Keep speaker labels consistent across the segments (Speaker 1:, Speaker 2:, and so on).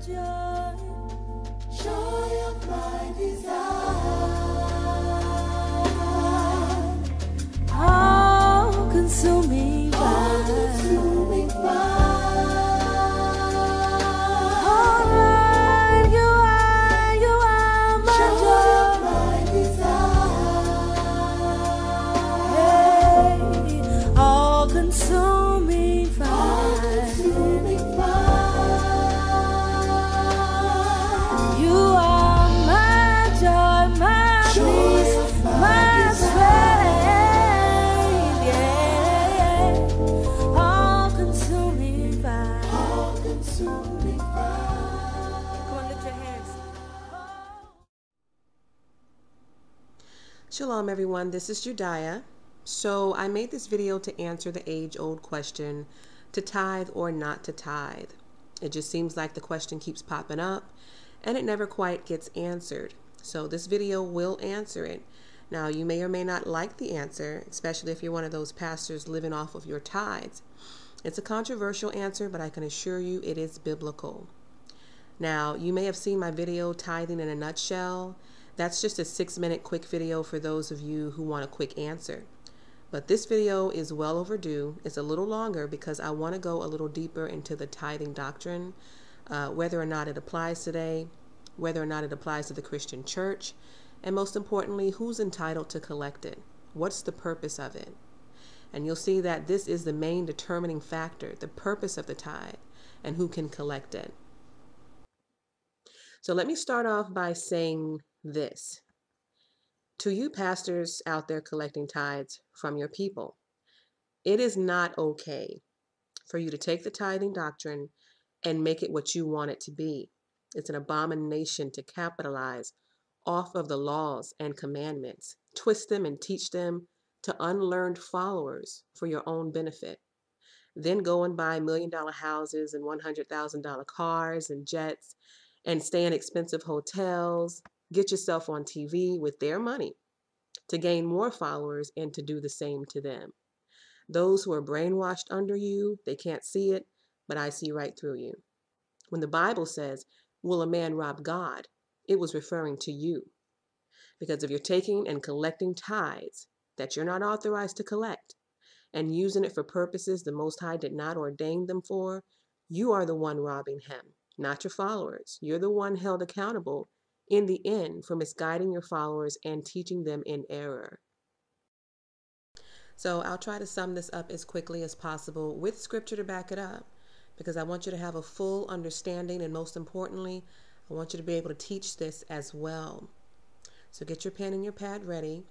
Speaker 1: joy, joy of my desire. All consuming fire, all right, you are my joy, my desire. Hey, all consuming fire, you are my joy, my peace, my strength, yeah. All consuming fire, all consuming fire. Come on, lift your hands.
Speaker 2: Shalom everyone, this is Judiah. So I made this video to answer the age-old question, to tithe or not to tithe. It just seems like the question keeps popping up and it never quite gets answered. So this video will answer it. Now you may or may not like the answer, especially if you're one of those pastors living off of your tithes. It's a controversial answer, but I can assure you it is biblical. Now you may have seen my video, Tithing in a Nutshell. That's just a 6-minute quick video for those of you who want a quick answer. But this video is well overdue. It's a little longer because I want to go a little deeper into the tithing doctrine, whether or not it applies today, whether or not it applies to the Christian church, and most importantly, who's entitled to collect it? What's the purpose of it? And you'll see that this is the main determining factor, the purpose of the tithe, and who can collect it. So let me start off by saying this. To you pastors out there collecting tithes from your people, it is not okay for you to take the tithing doctrine and make it what you want it to be. It's an abomination to capitalize off of the laws and commandments, twist them and teach them to unlearned followers for your own benefit. Then go and buy $1 million houses and $100,000 cars and jets and stay in expensive hotels. Get yourself on TV with their money to gain more followers and to do the same to them. Those who are brainwashed under you, they can't see it, but I see right through you. When the Bible says, will a man rob God? It was referring to you. Because if you're taking and collecting tithes that you're not authorized to collect and using it for purposes the Most High did not ordain them for, you are the one robbing him, not your followers. You're the one held accountable in the end for misguiding your followers and teaching them in error. So I'll try to sum this up as quickly as possible with scripture to back it up, because I want you to have a full understanding, and most importantly, I want you to be able to teach this as well. So get your pen and your pad ready.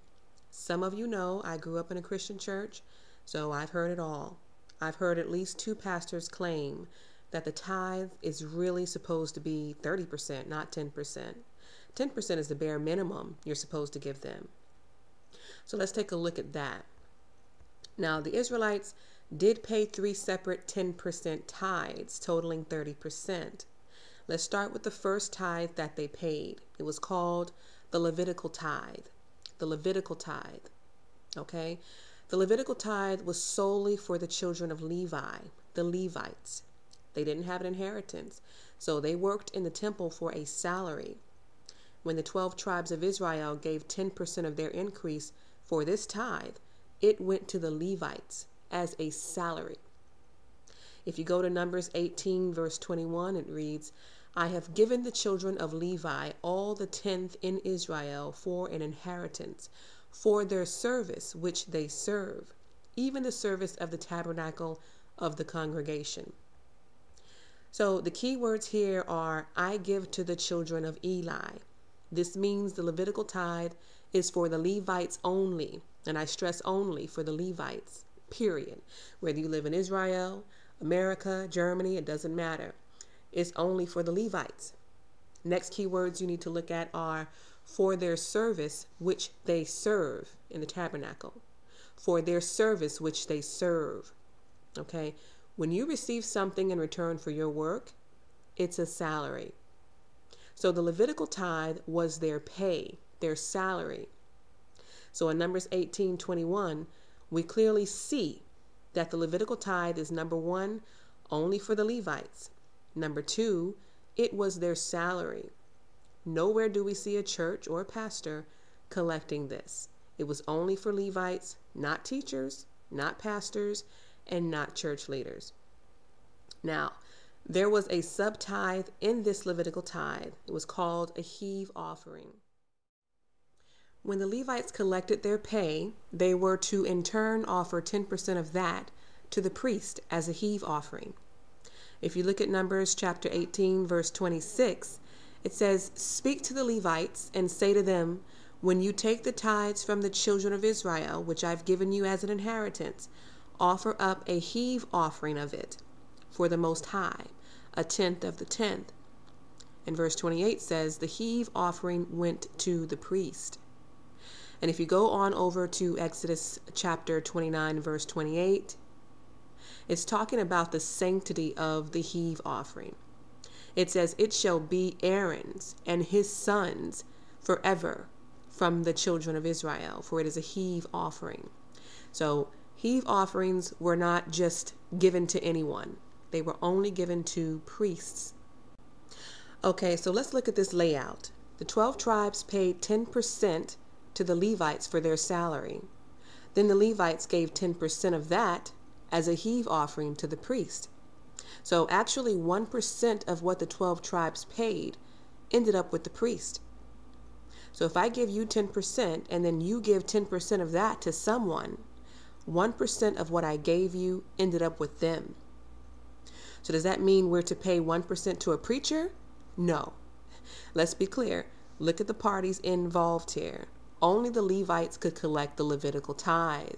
Speaker 2: Some of you know I grew up in a Christian church, so I've heard it all. I've heard at least 2 pastors claim that the tithe is really supposed to be 30%, not 10%. 10% is the bare minimum you're supposed to give them. So let's take a look at that. Now, the Israelites did pay 3 separate 10% tithes, totaling 30%. Let's start with the first tithe that they paid. It was called the Levitical tithe. The Levitical tithe. Okay? The Levitical tithe was solely for the children of Levi, the Levites. They didn't have an inheritance, so they worked in the temple for a salary. When the 12 tribes of Israel gave 10% of their increase for this tithe, it went to the Levites as a salary. If you go to Numbers 18, verse 21, it reads, I have given the children of Levi all the 10th in Israel for an inheritance, for their service which they serve, even the service of the tabernacle of the congregation. So the key words here are, I give to the children of Eli. This means the Levitical tithe is for the Levites only, and I stress only for the Levites, period. Whether you live in Israel, America, Germany, it doesn't matter. It's only for the Levites. Next key words you need to look at are for their service which they serve in the tabernacle. For their service which they serve. Okay? When you receive something in return for your work, it's a salary. So the Levitical tithe was their pay, their salary. So in Numbers 18:21, we clearly see that the Levitical tithe is, number 1, only for the Levites. Number 2, It was their salary. Nowhere do we see a church or a pastor collecting this. It was only for Levites, not teachers, not pastors, and not church leaders. Now, there was a sub-tithe in this Levitical tithe. It was called a heave offering. When the Levites collected their pay, they were to in turn offer 10% of that to the priest as a heave offering. If you look at Numbers chapter 18, verse 26, it says, "Speak to the Levites and say to them, when you take the tithes from the children of Israel, which I've given you as an inheritance, offer up a heave offering of it for the Most High, a tenth of the tenth." And verse 28 says, the heave offering went to the priest. And if you go on over to Exodus chapter 29, verse 28, it's talking about the sanctity of the heave offering. It says, "It shall be Aaron's and his sons forever from the children of Israel, for it is a heave offering." So heave offerings were not just given to anyone. They were only given to priests. Okay, so let's look at this layout. The 12 tribes paid 10% to the Levites for their salary. Then the Levites gave 10% of that as a heave offering to the priest. So actually 1% of what the 12 tribes paid ended up with the priest. So if I give you 10% and then you give 10% of that to someone, 1% of what I gave you ended up with them. So does that mean we're to pay 1% to a preacher? No. Let's be clear. Look at the parties involved here. Only the Levites could collect the Levitical tithe.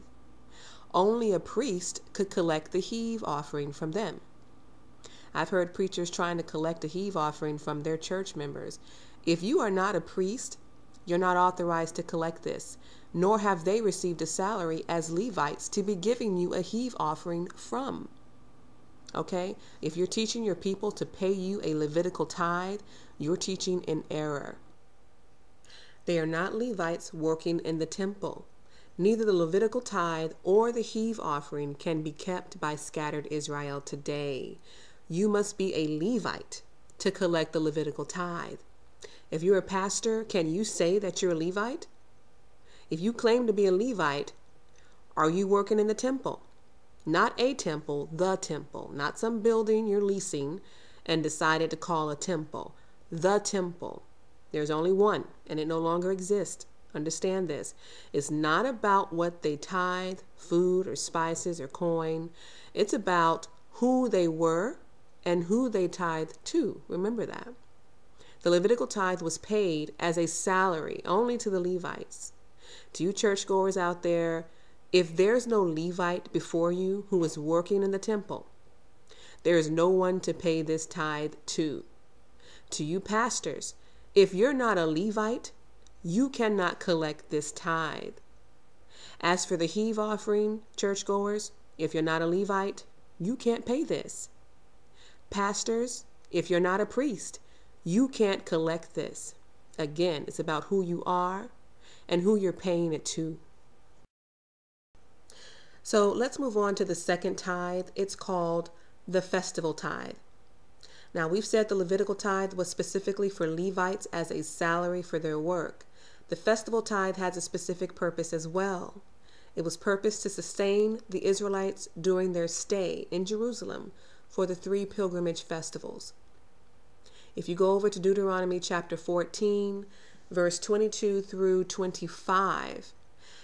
Speaker 2: Only a priest could collect the heave offering from them. I've heard preachers trying to collect a heave offering from their church members. If you are not a priest, you're not authorized to collect this, nor have they received a salary as Levites to be giving you a heave offering from. Okay? If you're teaching your people to pay you a Levitical tithe, you're teaching in error. They are not Levites working in the temple. Neither the Levitical tithe or the heave offering can be kept by scattered Israel today. You must be a Levite to collect the Levitical tithe. If you're a pastor, can you say that you're a Levite? If you claim to be a Levite, are you working in the temple? Not a temple, the temple. Not some building you're leasing and decided to call a temple. The temple. There's only one, and it no longer exists. Understand this. It's not about what they tithe, food or spices or coin. It's about who they were and who they tithe to. Remember that. The Levitical tithe was paid as a salary only to the Levites. To you churchgoers out there, if there's no Levite before you who is working in the temple, there is no one to pay this tithe to. To you pastors, if you're not a Levite, you cannot collect this tithe. As for the heave offering, churchgoers, if you're not a Levite, you can't pay this. Pastors, if you're not a priest, you can't collect this. Again, it's about who you are and who you're paying it to. So let's move on to the second tithe. It's called the festival tithe. Now, we've said the Levitical tithe was specifically for Levites as a salary for their work. The festival tithe has a specific purpose as well. It was purposed to sustain the Israelites during their stay in Jerusalem for the 3 pilgrimage festivals. If you go over to Deuteronomy chapter 14, verse 22 through 25,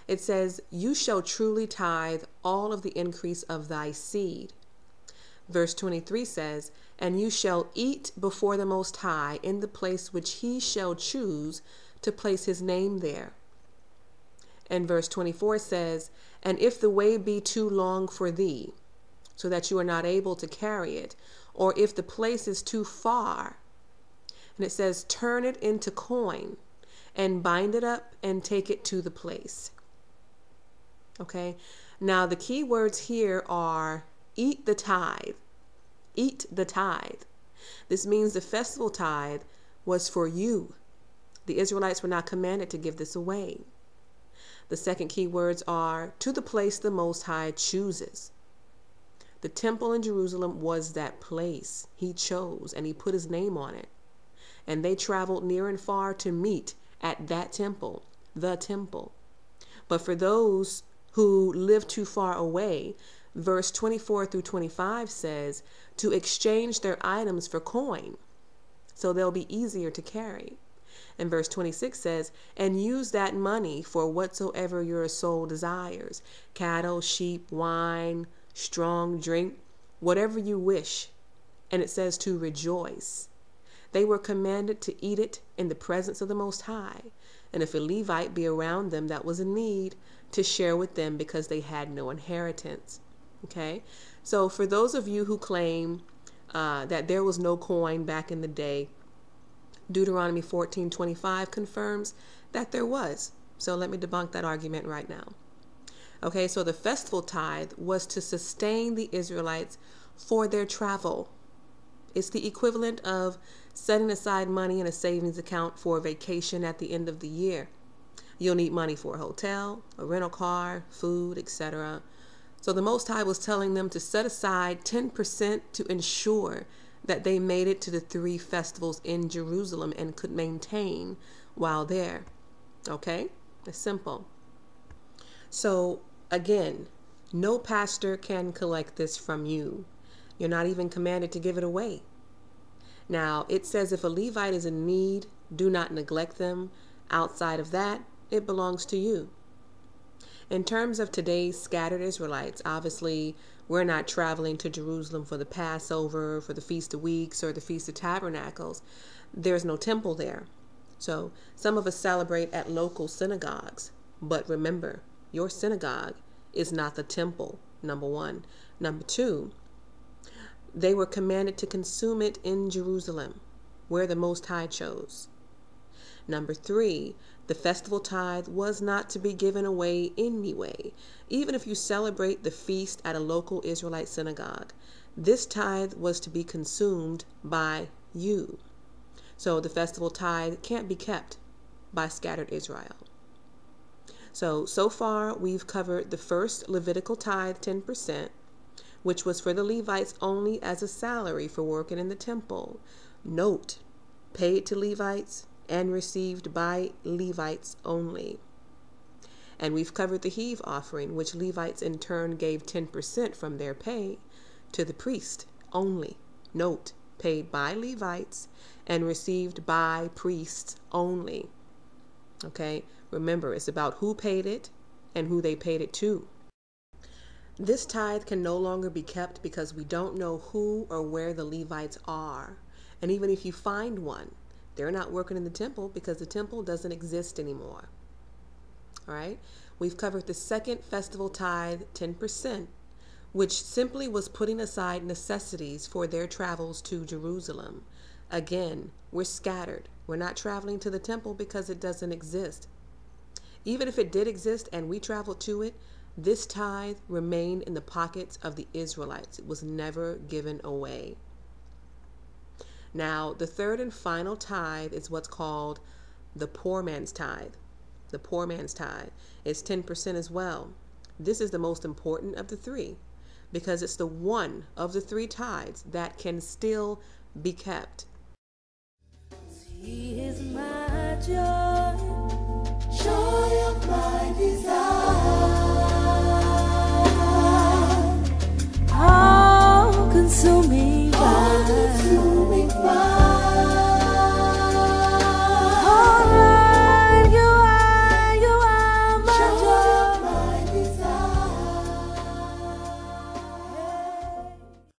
Speaker 2: it says, "You shall truly tithe all of the increase of thy seed." Verse 23 says, "And you shall eat before the Most High in the place which he shall choose to place his name there." And verse 24 says, "And if the way be too long for thee, so that you are not able to carry it, or if the place is too far," and it says, "turn it into coin and bind it up and take it to the place." Okay, now the key words here are eat the tithe. Eat the tithe. This means the festival tithe was for you. The Israelites were not commanded to give this away. The second key words are to the place the Most High chooses. The temple in Jerusalem was that place he chose, and he put his name on it. And they traveled near and far to meet at that temple, the temple. But for those who live too far away, verse 24 through 25 says to exchange their items for coin, so they'll be easier to carry. And verse 26 says, and use that money for whatsoever your soul desires, cattle, sheep, wine, strong drink, whatever you wish. And it says to rejoice. They were commanded to eat it in the presence of the Most High. And if a Levite be around them that was in need, to share with them because they had no inheritance. Okay, so for those of you who claim that there was no coin back in the day, Deuteronomy 14:25 confirms that there was. So let me debunk that argument right now. Okay, so the festival tithe was to sustain the Israelites for their travel. It's the equivalent of setting aside money in a savings account for a vacation at the end of the year. You'll need money for a hotel, a rental car, food, etc. So the Most High was telling them to set aside 10% to ensure that they made it to the 3 festivals in Jerusalem and could maintain while there. Okay? It's simple. So again, no pastor can collect this from you. You're not even commanded to give it away. Now, it says if a Levite is in need, do not neglect them. Outside of that, it belongs to you. In terms of today's scattered Israelites, obviously, we're not traveling to Jerusalem for the Passover, for the Feast of Weeks, or the Feast of Tabernacles. There's no temple there. So some of us celebrate at local synagogues. But remember, your synagogue is not the temple, number one. Number two, they were commanded to consume it in Jerusalem, where the Most High chose. Number three, the festival tithe was not to be given away anyway. Even if you celebrate the feast at a local Israelite synagogue, this tithe was to be consumed by you. So the festival tithe can't be kept by scattered Israel. So far we've covered the first Levitical tithe, 10%, which was for the Levites only as a salary for working in the temple. Note, paid to Levites and received by Levites only. And we've covered the heave offering, which Levites in turn gave 10% from their pay to the priest only. Note, paid by Levites and received by priests only. Okay, remember, it's about who paid it and who they paid it to. This tithe can no longer be kept because we don't know who or where the Levites are. And even if you find one, they're not working in the temple because the temple doesn't exist anymore. All right. We've covered the second festival tithe, 10%, which simply was putting aside necessities for their travels to Jerusalem. Again, we're scattered. We're not traveling to the temple because it doesn't exist. Even if it did exist and we traveled to it, this tithe remained in the pockets of the Israelites. It was never given away. Now, the third and final tithe is what's called the poor man's tithe. The poor man's tithe is 10% as well. This is the most important of the three because it's the one of the 3 tithes that can still be kept.
Speaker 1: He is my joy, joy of my desire, all consuming.